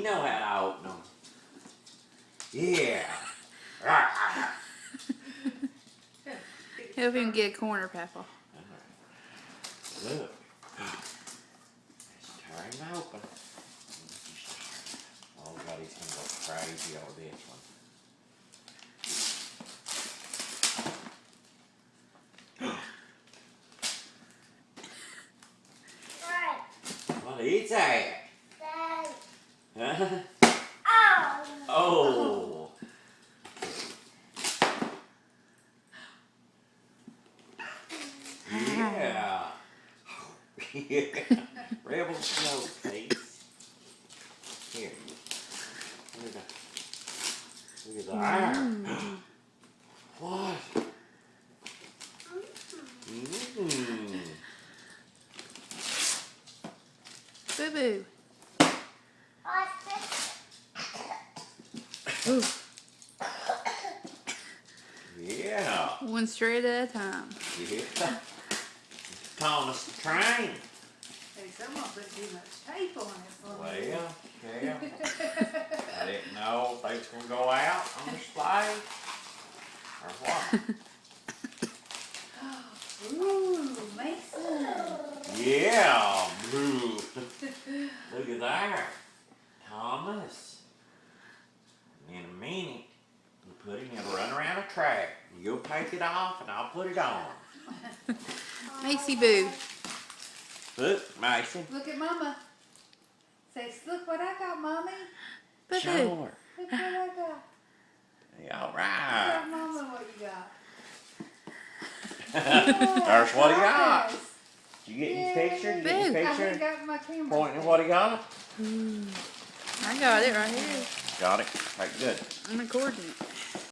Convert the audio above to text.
You know how to open them. Yeah. Help him get a corner, Papa. Look. Let's tear him open. Oh God, he's gonna go crazy over this one. What is that? Huh? Oh. Yeah. Yeah. Rebel snow face. Here. Look at the iron. What? Mmm. Boo boo. Ooh. Yeah. One straight at a time. Yeah. Thomas the Train. Hey, someone put too much tape on it for me. Well, yeah. I didn't know if they was gonna go out on display or what. Ooh, Mason. Yeah. Ooh. Look at that. Thomas. In a minute, you put him in, run around a track. You'll take it off and I'll put it on. Macy Boo. Look, Mason. Look at Mama. Say, look what I got, Mommy. Boo boo. Sure. Look what I got. Yeah, all Tell right. Mama what you got. There's what he got. Yes. Did you get his picture? Did you get his Boo. I haven't picture? got my camera. Pointing at what he got? I got it right here. Got it. Right, good. I'm recording it.